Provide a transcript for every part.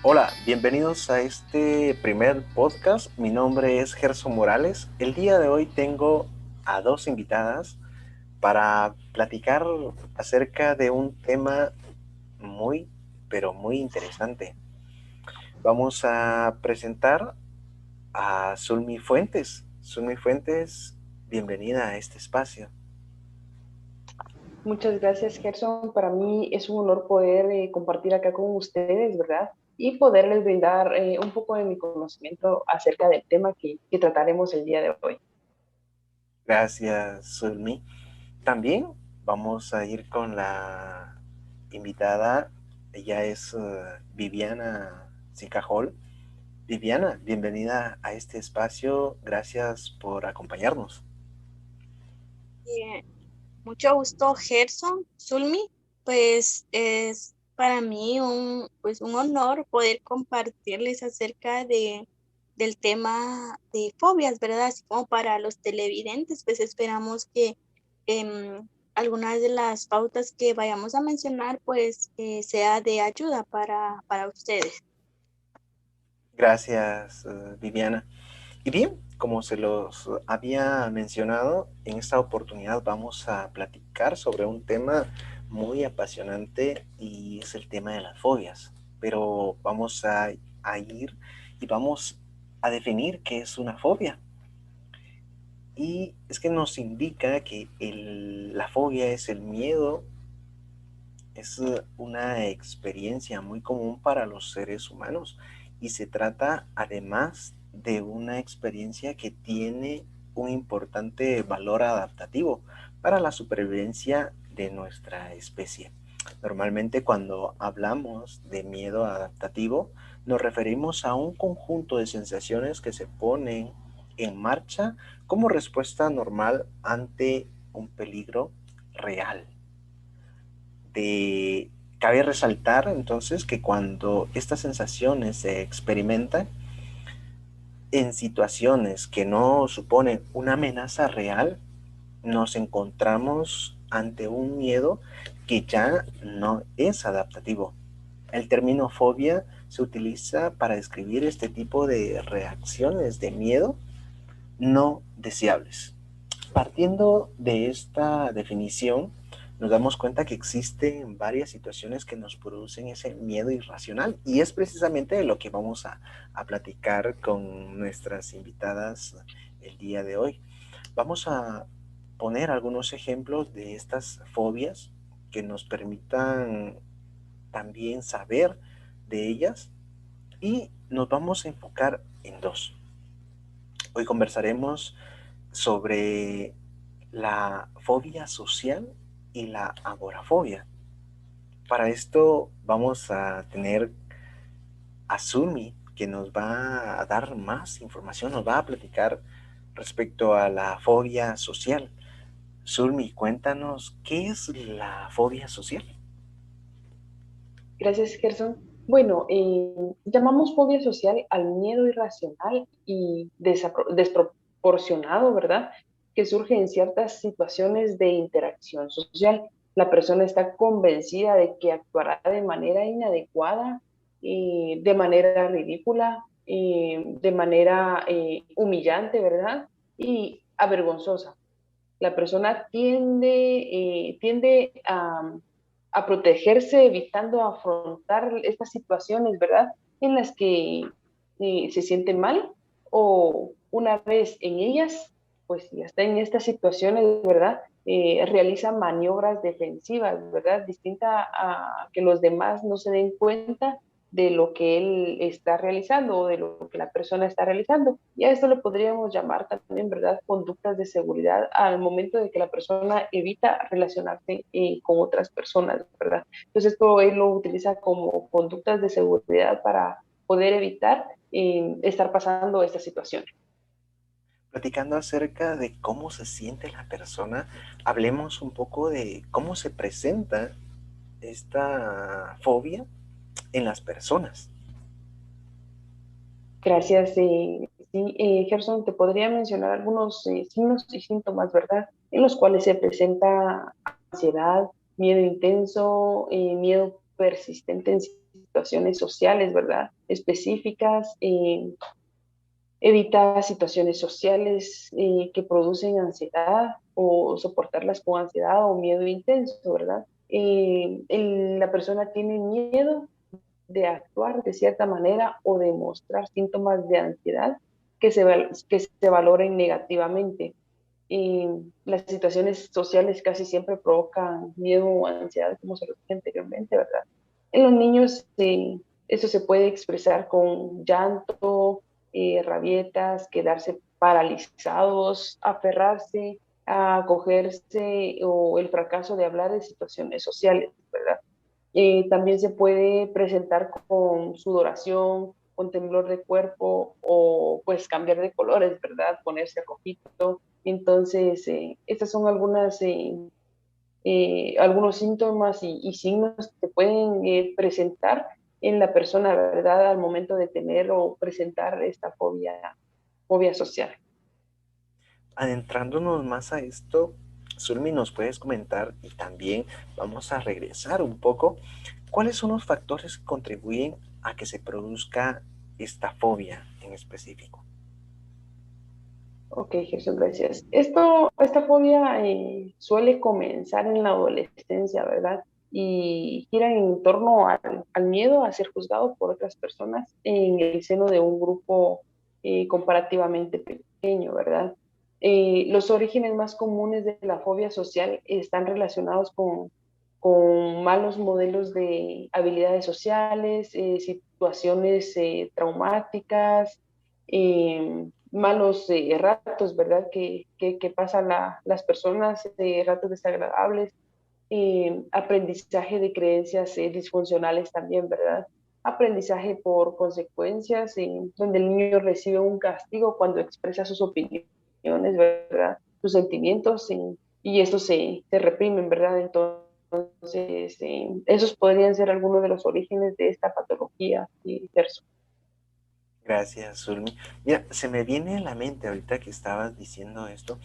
Hola, bienvenidos a este primer podcast. Mi nombre es Gerson Morales. El día de hoy tengo a dos invitadas para platicar acerca de un tema muy, pero muy interesante. Vamos a presentar a Zulmi Fuentes. Zulmi Fuentes, bienvenida a este espacio. Muchas gracias, Gerson. Para mí es un honor poder compartir acá con ustedes, ¿verdad? Y poderles brindar un poco de mi conocimiento acerca del tema que trataremos el día de hoy. Gracias, Zulmi. También vamos a ir con la invitada. Ella es Viviana Sicajol. Viviana, bienvenida a este espacio. Gracias por acompañarnos. Eh, Mucho gusto, Gerson, Zulmi. Pues es para mí un honor poder compartirles acerca del tema de fobias, ¿verdad? Así como para los televidentes, pues esperamos que algunas de las pautas que vayamos a mencionar, pues sea de ayuda para ustedes. Gracias, Viviana. Y bien, como se los había mencionado, en esta oportunidad vamos a platicar sobre un tema muy apasionante y es el tema de las fobias. Pero vamos a ir y vamos a definir qué es una fobia. Y es que nos indica que la fobia es el miedo, es una experiencia muy común para los seres humanos y se trata además de una experiencia que tiene un importante valor adaptativo para la supervivencia de nuestra especie. Normalmente cuando hablamos de miedo adaptativo nos referimos a un conjunto de sensaciones que se ponen en marcha como respuesta normal ante un peligro real. Cabe resaltar entonces que cuando estas sensaciones se experimentan en situaciones que no suponen una amenaza real, nos encontramos ante un miedo que ya no es adaptativo. El término fobia se utiliza para describir este tipo de reacciones de miedo no deseables. Partiendo de esta definición, nos damos cuenta que existen varias situaciones que nos producen ese miedo irracional y es precisamente de lo que vamos a platicar con nuestras invitadas el día de hoy. Vamos a poner algunos ejemplos de estas fobias que nos permitan también saber de ellas y nos vamos a enfocar en dos. Hoy conversaremos sobre la fobia social y la agorafobia. Para esto vamos a tener a Sumi, que nos va a dar más información, nos va a platicar respecto a la fobia social. Sumi, cuéntanos, ¿qué es la fobia social? Gracias, Gerson. Bueno, llamamos fobia social al miedo irracional y desproporcionado, ¿verdad? Que surge en ciertas situaciones de interacción social. La persona está convencida de que actuará de manera inadecuada, de manera ridícula, de manera humillante, ¿verdad? Y avergonzosa. La persona tiende a protegerse evitando afrontar estas situaciones, ¿verdad? En las que se siente mal o una vez en ellas, pues ya está en estas situaciones, ¿verdad? Realiza maniobras defensivas, ¿verdad? Distinta a que los demás no se den cuenta de lo que él está realizando o de lo que la persona está realizando. Y a esto le podríamos llamar también, ¿verdad?, conductas de seguridad al momento de que la persona evita relacionarse con otras personas, ¿verdad? Entonces esto él lo utiliza como conductas de seguridad para poder evitar estar pasando esta situación. Platicando acerca de cómo se siente la persona, hablemos un poco de cómo se presenta esta fobia en las personas. Gracias. Sí, Gerson, te podría mencionar algunos signos y síntomas, ¿verdad? En los cuales se presenta ansiedad, miedo intenso, miedo persistente en situaciones sociales, ¿verdad? Específicas, evita situaciones sociales que producen ansiedad o soportarlas con ansiedad o miedo intenso, ¿verdad? La persona tiene miedo de actuar de cierta manera o de mostrar síntomas de ansiedad que se valoren negativamente. Las situaciones sociales casi siempre provocan miedo o ansiedad, como se lo dije anteriormente, ¿verdad? En los niños eso se puede expresar con llanto, rabietas, quedarse paralizados, aferrarse, a acogerse o el fracaso de hablar de situaciones sociales, ¿verdad? También se puede presentar con sudoración, con temblor de cuerpo o pues cambiar de colores, ¿verdad? Ponerse a cojito. Entonces, estas son algunos síntomas y signos que se pueden presentar en la persona, ¿verdad? Al momento de tener o presentar esta fobia social. Adentrándonos más a esto, Zulmi, ¿nos puedes comentar? Y también vamos a regresar un poco. ¿Cuáles son los factores que contribuyen a que se produzca esta fobia en específico? Ok, Jesús, gracias. Esta fobia suele comenzar en la adolescencia, ¿verdad? Y gira en torno al miedo a ser juzgado por otras personas en el seno de un grupo comparativamente pequeño, ¿verdad? Los orígenes más comunes de la fobia social están relacionados con malos modelos de habilidades sociales, situaciones traumáticas, malos ratos, ¿verdad? Que pasan las personas, ratos desagradables, aprendizaje de creencias disfuncionales también, ¿verdad? Aprendizaje por consecuencias, donde el niño recibe un castigo cuando expresa sus opiniones, ¿verdad? Sus sentimientos, y estos se reprimen, ¿verdad? Entonces, esos podrían ser algunos de los orígenes de esta patología y Gerson. Gracias, Zulmi. Mira, se me viene a la mente ahorita que estabas diciendo esto,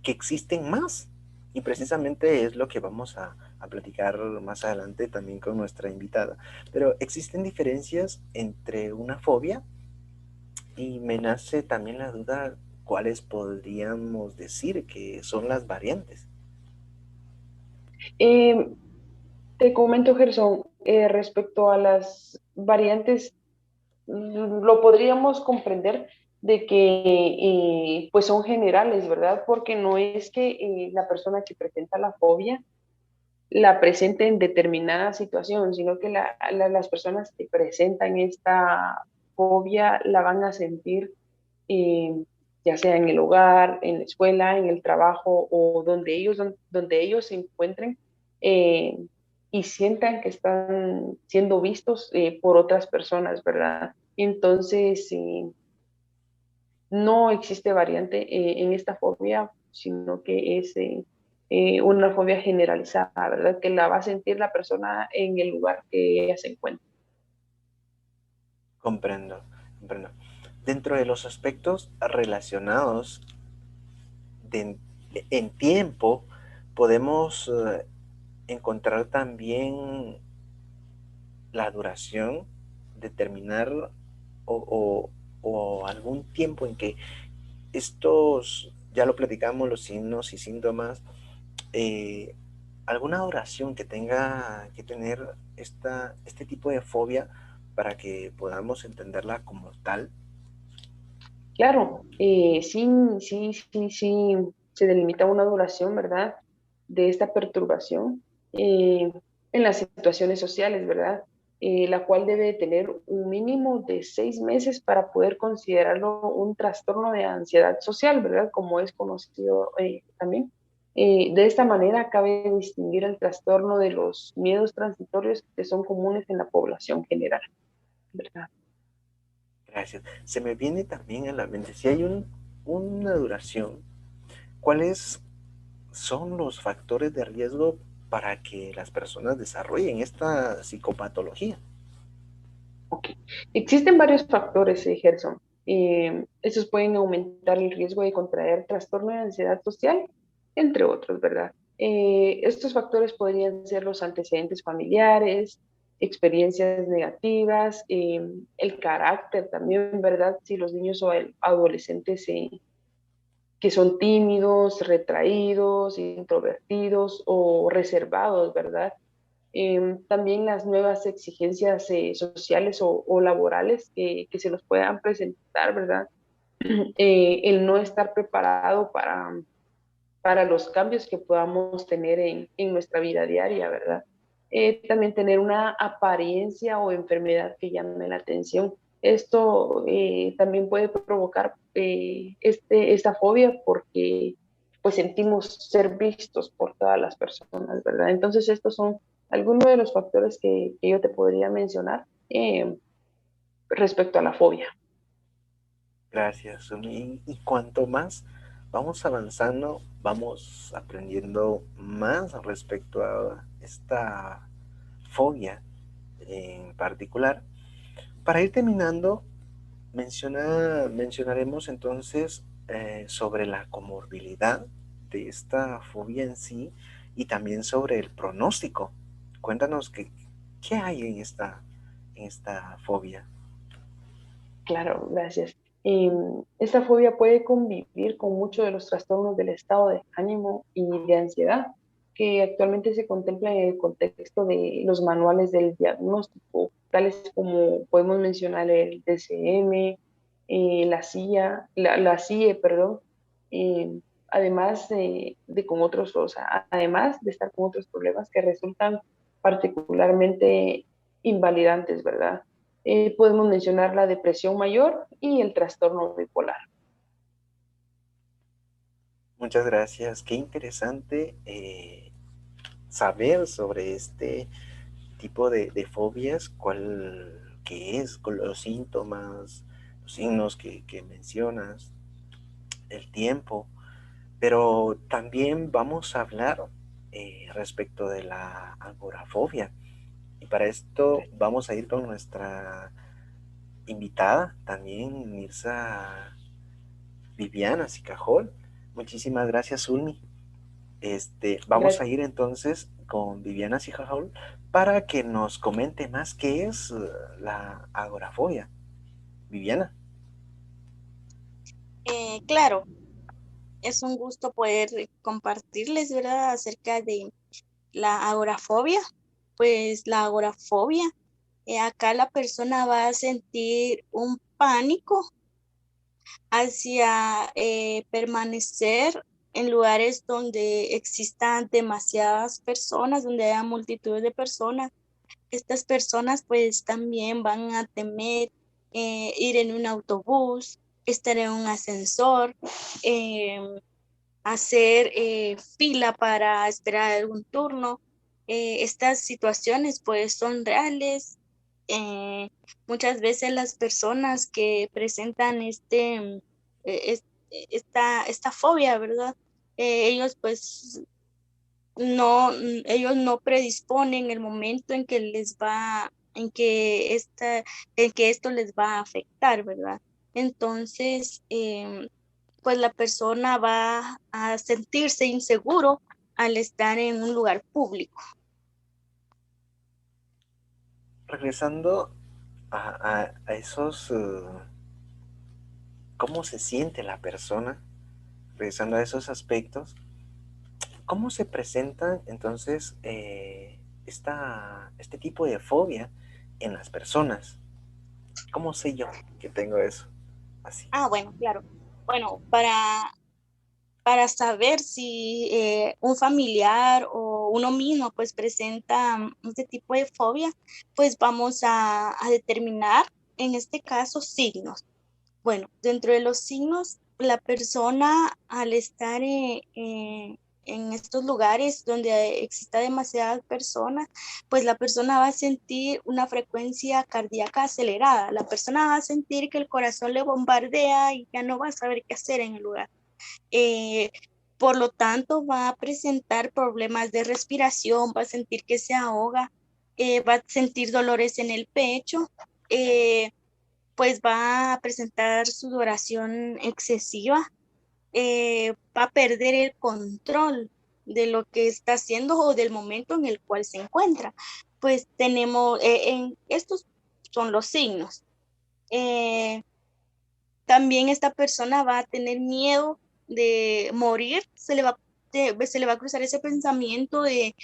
que existen más. Y precisamente es lo que vamos a platicar más adelante también con nuestra invitada. Pero existen diferencias entre una fobia y me nace también la duda cuáles podríamos decir que son las variantes. Eh, Te comento, Gerson, respecto a las variantes, lo podríamos comprender de que pues son generales, ¿verdad? Porque no es que la persona que presenta la fobia la presente en determinada situación, sino que las personas que presentan esta fobia la van a sentir eh, ya sea en el hogar, en la escuela, en el trabajo o donde ellos se encuentren eh, y sientan que están siendo vistos por otras personas, ¿verdad? Entonces, no existe variante en esta fobia, sino que es una fobia generalizada, ¿verdad? Que la va a sentir la persona en el lugar que ella se encuentra. Comprendo, comprendo. Dentro de los aspectos relacionados de, en tiempo, podemos encontrar también la duración, determinar o algún tiempo en que estos, ya lo platicamos, los signos y síntomas, eh, alguna duración que tenga que tener este tipo de fobia para que podamos entenderla como tal. Claro, sí, se delimita una duración, ¿verdad? De esta perturbación en las situaciones sociales, ¿verdad? La cual debe tener un mínimo de 6 meses para poder considerarlo un trastorno de ansiedad social, ¿verdad? Como es conocido también. De esta manera, cabe distinguir el trastorno de los miedos transitorios que son comunes en la población general, ¿verdad? Gracias. Se me viene también a la mente, si hay una duración, ¿cuáles son los factores de riesgo para que las personas desarrollen esta psicopatología? Ok. Existen varios factores, Gerson. Estos pueden aumentar el riesgo de contraer trastorno de ansiedad social, entre otros, ¿verdad? Estos factores podrían ser los antecedentes familiares, experiencias negativas, el carácter también, ¿verdad? Si los niños o adolescentes que son tímidos, retraídos, introvertidos o reservados, ¿verdad? También las nuevas exigencias sociales o laborales que se nos puedan presentar, ¿verdad? El no estar preparado para los cambios que podamos tener en nuestra vida diaria, ¿verdad? También tener una apariencia o enfermedad que llame la atención. Esto también puede provocar esta fobia porque pues sentimos ser vistos por todas las personas, ¿verdad? Entonces estos son algunos de los factores que yo te podría mencionar respecto a la fobia. Gracias, Sumi. Y cuanto más vamos avanzando, vamos aprendiendo más respecto a esta fobia en particular. Para ir terminando, mencionaremos entonces sobre la comorbilidad de esta fobia en sí y también sobre el pronóstico. Cuéntanos qué hay en esta fobia. Claro, gracias. Esta fobia puede convivir con muchos de los trastornos del estado de ánimo y de ansiedad que actualmente se contemplan en el contexto de los manuales del diagnóstico, tales como podemos mencionar el DCM, la CIA, la CIE, perdón, eh, además de con otros, o sea, además de estar con otros problemas que resultan particularmente invalidantes, ¿verdad? Podemos mencionar la depresión mayor y el trastorno bipolar. Muchas gracias. Qué interesante saber sobre este tipo de fobias, qué es, con los síntomas, los signos que mencionas, el tiempo, pero también vamos a hablar respecto de la agorafobia. Y para esto vamos a ir con nuestra invitada, también Mirza Viviana Sicajol. Muchísimas gracias, Ulmi. Vamos a Gracias. ir entonces con Viviana Sicajol para que nos comente más qué es la agorafobia. Viviana. Claro, es un gusto poder compartirles, ¿verdad?, acerca de la agorafobia. Pues la agorafobia, acá la persona va a sentir un pánico hacia permanecer en lugares donde existan demasiadas personas, donde haya multitudes de personas. Estas personas pues también van a temer ir en un autobús, estar en un ascensor, eh, hacer fila para esperar algún turno. Estas situaciones pues son reales. Eh, Muchas veces las personas que presentan esta fobia, ¿verdad? Ellos pues ellos no predisponen el momento en que en que esto les va a afectar, ¿verdad? Entonces, pues la persona va a sentirse inseguro al estar en un lugar público. Regresando a esos, cómo se siente la persona, regresando a esos aspectos, ¿cómo se presenta entonces este tipo de fobia en las personas? ¿Cómo sé yo que tengo eso? Así. Ah, bueno, claro. Bueno, para saber si un familiar o uno mismo pues presenta este tipo de fobia, pues vamos a determinar en este caso signos. Bueno, dentro de los signos, la persona al estar en estos lugares donde exista demasiadas personas, pues la persona va a sentir una frecuencia cardíaca acelerada. La persona va a sentir que el corazón le bombardea y ya no va a saber qué hacer en el lugar. Eh, por lo tanto, va a presentar problemas de respiración, va a sentir que se ahoga, va a sentir dolores en el pecho. eh, pues va a presentar sudoración excesiva, va a perder el control de lo que está haciendo o del momento en el cual se encuentra. pues tenemos, estos son los signos. Eh, También esta persona va a tener miedo de morir, se le va a cruzar ese pensamiento de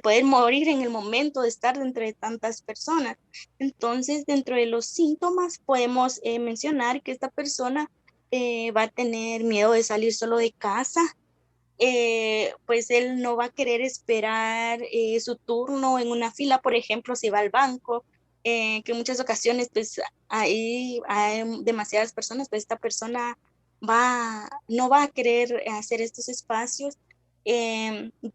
poder morir en el momento de estar dentro de tantas personas. Entonces, dentro de los síntomas podemos mencionar que esta persona va a tener miedo de salir solo de casa, pues él no va a querer esperar su turno en una fila, por ejemplo, si va al banco, que en muchas ocasiones pues ahí hay demasiadas personas, pues esta persona no va a querer hacer estos espacios,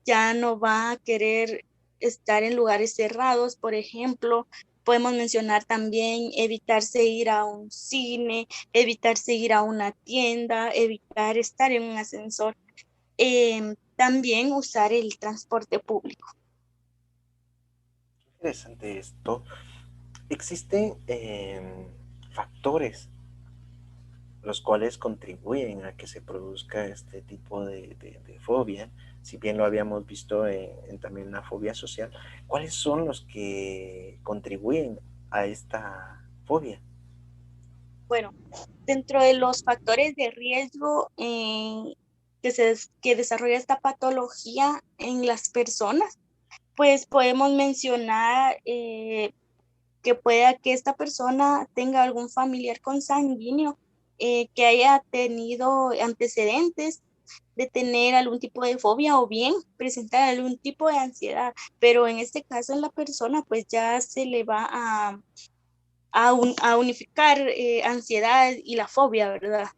ya no va a querer estar en lugares cerrados, por ejemplo. Podemos mencionar también evitarse ir a un cine, evitarse ir a una tienda, evitar estar en un ascensor, también usar el transporte público. Interesante esto. Existen factores los cuales contribuyen a que se produzca este tipo de fobia, si bien lo habíamos visto en también la fobia social. ¿Cuáles son los que contribuyen a esta fobia? Bueno, dentro de los factores de riesgo que desarrolla esta patología en las personas, pues podemos mencionar que pueda que esta persona tenga algún familiar consanguíneo que haya tenido antecedentes de tener algún tipo de fobia o bien presentar algún tipo de ansiedad, pero en este caso en la persona pues ya se le va a unificar ansiedad y la fobia, ¿verdad?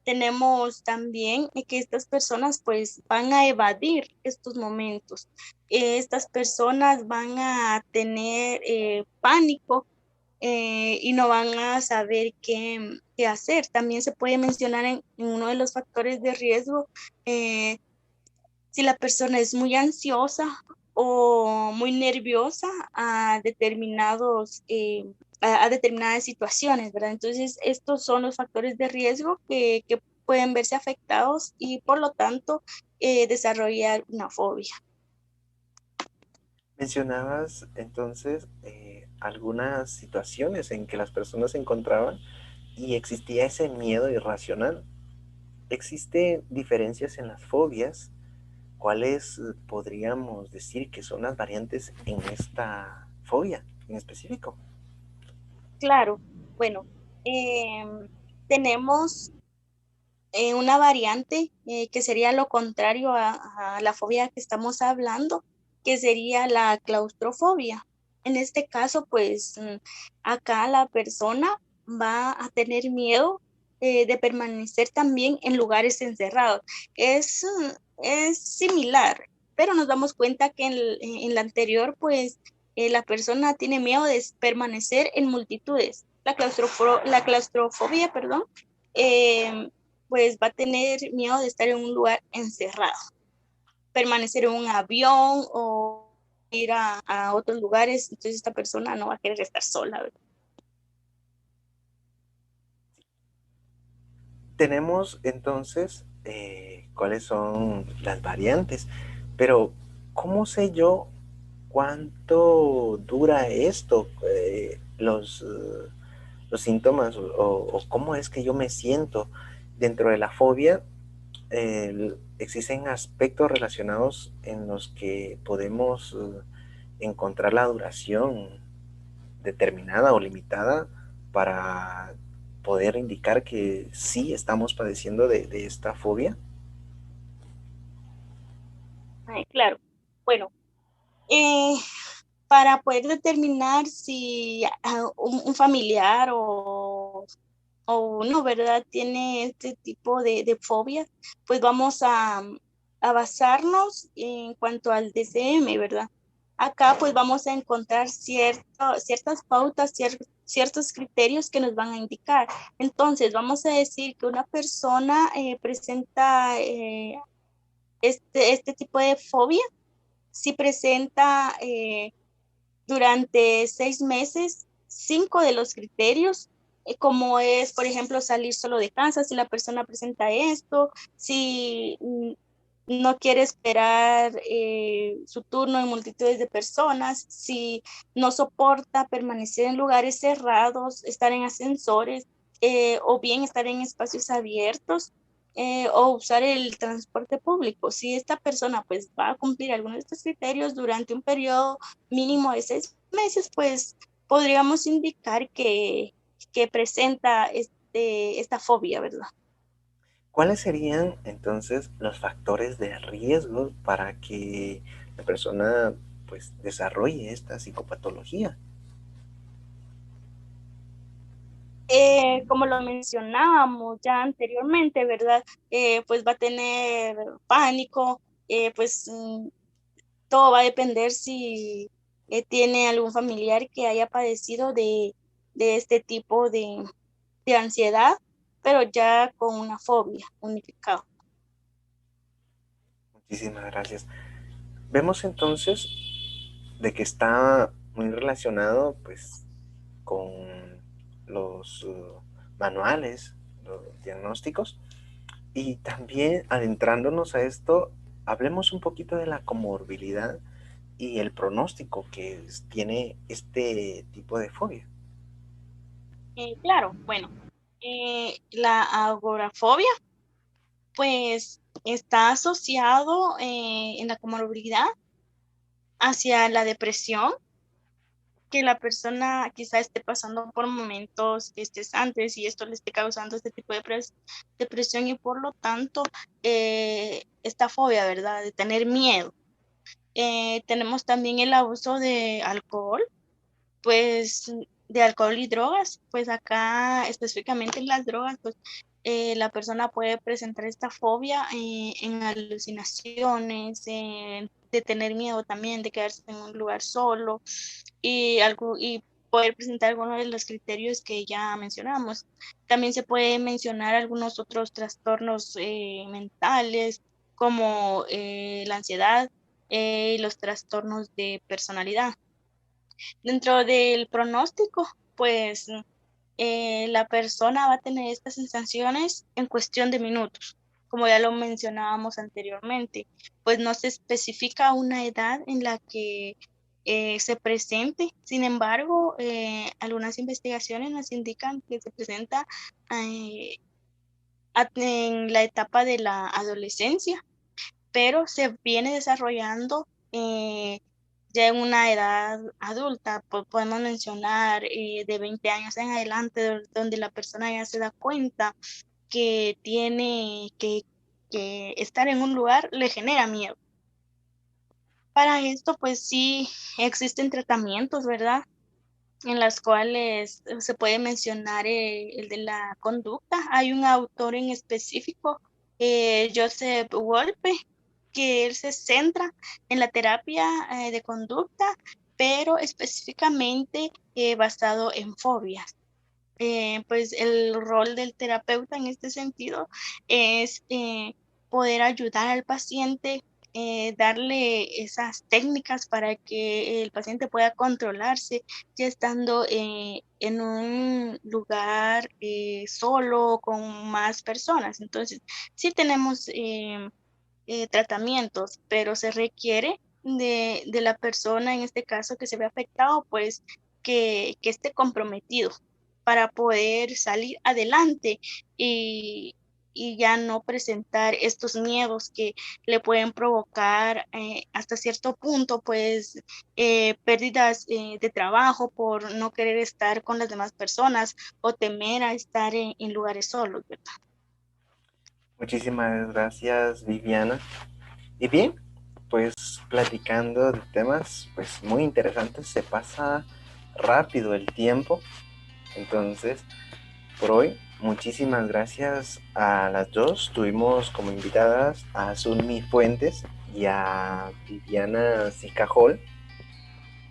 Tenemos también que estas personas pues van a evadir estos momentos. Estas personas van a tener pánico y no van a saber qué hacer. También se puede mencionar en uno de los factores de riesgo, eh, si la persona es muy ansiosa o muy nerviosa a a determinadas situaciones, ¿verdad? Entonces, estos son los factores de riesgo que pueden verse afectados y por lo tanto desarrollar una fobia. Mencionabas entonces algunas situaciones en que las personas se encontraban y existía ese miedo irracional. ¿Existen diferencias en las fobias? ¿Cuáles podríamos decir que son las variantes en esta fobia en específico? Claro, bueno, em, tenemos una variante que sería lo contrario a la fobia que estamos hablando, que sería la claustrofobia. En este caso, pues acá la persona va a tener miedo de permanecer también en lugares encerrados. Es similar, pero nos damos cuenta que en la anterior, pues la persona tiene miedo de permanecer en multitudes. La claustrofobia, perdón, em, pues va a tener miedo de estar en un lugar encerrado, permanecer en un avión o ir a otros lugares, entonces esta persona no va a querer estar sola, ¿verdad? Tenemos entonces cuáles son las variantes, pero ¿cómo sé yo cuánto dura esto? Los síntomas o cómo es que yo me siento dentro de la fobia. Existen aspectos relacionados en los que podemos encontrar la duración determinada o limitada para poder indicar que sí estamos padeciendo de esta fobia. Ay, claro. Bueno, eh, para poder determinar si un familiar o uno, ¿verdad?, tiene este tipo de fobias, pues vamos a basarnos en cuanto al DCM, ¿verdad? Acá pues vamos a encontrar ciertas pautas, ciertos criterios que nos van a indicar. Entonces, vamos a decir que una persona presenta este tipo de fobia si presenta durante 6 meses 5 de los criterios, como es, por ejemplo, salir solo de casa, si la persona presenta esto, si no quiere esperar su turno en multitudes de personas, si no soporta permanecer en lugares cerrados, estar en ascensores, o bien estar en espacios abiertos, o usar el transporte público. Si esta persona pues va a cumplir algunos de estos criterios durante un periodo mínimo de 6 meses, pues podríamos indicar que presenta esta fobia, ¿verdad? ¿Cuáles serían entonces los factores de riesgo para que la persona pues desarrolle esta psicopatología? Como lo mencionábamos ya anteriormente, ¿verdad? Pues va a tener pánico, pues todo va a depender si tiene algún familiar que haya padecido de este tipo de ansiedad, pero ya con una fobia unificada. Muchísimas gracias. Vemos entonces de que está muy relacionado pues con los manuales, los diagnósticos, y también adentrándonos a esto, hablemos un poquito de la comorbilidad y el pronóstico que tiene este tipo de fobia. Claro, bueno, la agorafobia pues está asociado en la comorbilidad hacia la depresión, que la persona quizá esté pasando por momentos estresantes y esto le esté causando este tipo de depresión y por lo tanto esta fobia, ¿verdad? De tener miedo. Tenemos también el abuso de alcohol, pues de alcohol y drogas, pues acá específicamente en las drogas, pues la persona puede presentar esta fobia en alucinaciones, de tener miedo también, de quedarse en un lugar solo y poder presentar algunos de los criterios que ya mencionamos. También se puede mencionar algunos otros trastornos mentales como la ansiedad y los trastornos de personalidad. Dentro del pronóstico, pues la persona va a tener estas sensaciones en cuestión de minutos, como ya lo mencionábamos anteriormente, pues no se especifica una edad en la que se presente. Sin embargo, algunas investigaciones nos indican que se presenta eh, en la etapa de la adolescencia, pero se viene desarrollando ya en una edad adulta. Podemos mencionar de 20 años en adelante, donde la persona ya se da cuenta que tiene que estar en un lugar le genera miedo. Para esto, pues sí, existen tratamientos, ¿verdad? En las cuales se puede mencionar el de la conducta. Hay un autor en específico, Joseph Wolpe, que él se centra en la terapia de conducta, pero específicamente basado en fobias. Pues el rol del terapeuta en este sentido es poder ayudar al paciente, darle esas técnicas para que el paciente pueda controlarse ya estando en un lugar solo con más personas. Entonces, sí tenemos tratamientos, pero se requiere de la persona, en este caso, que se ve afectado, pues que esté comprometido para poder salir adelante y, y ya no presentar estos miedos que le pueden provocar hasta cierto punto, pues pérdidas de trabajo por no querer estar con las demás personas o temer a estar en lugares solos, ¿verdad? Muchísimas gracias, Viviana. Y bien, pues platicando de temas pues muy interesantes, se pasa rápido el tiempo. Entonces, por hoy, muchísimas gracias a las dos. Tuvimos como invitadas a Zulmi Fuentes y a Viviana Sicajol.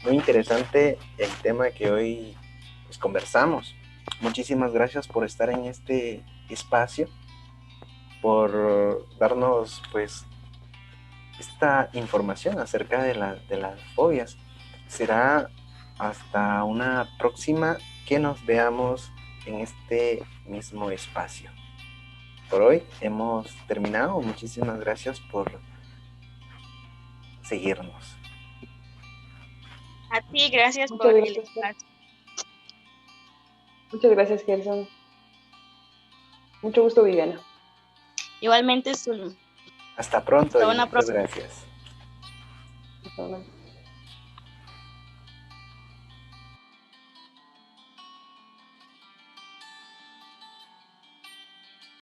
Muy interesante el tema que hoy pues, conversamos. Muchísimas gracias por estar en este espacio, por darnos pues esta información acerca de las fobias. Será hasta una próxima que nos veamos en este mismo espacio. por hoy hemos terminado. Muchísimas gracias por seguirnos. A ti, gracias Muchas por el gracias, espacio. muchas gracias, Gerson. Mucho gusto, Viviana. Igualmente, Zulmi. Hasta pronto Hasta y una muchas próxima. gracias. Hasta luego.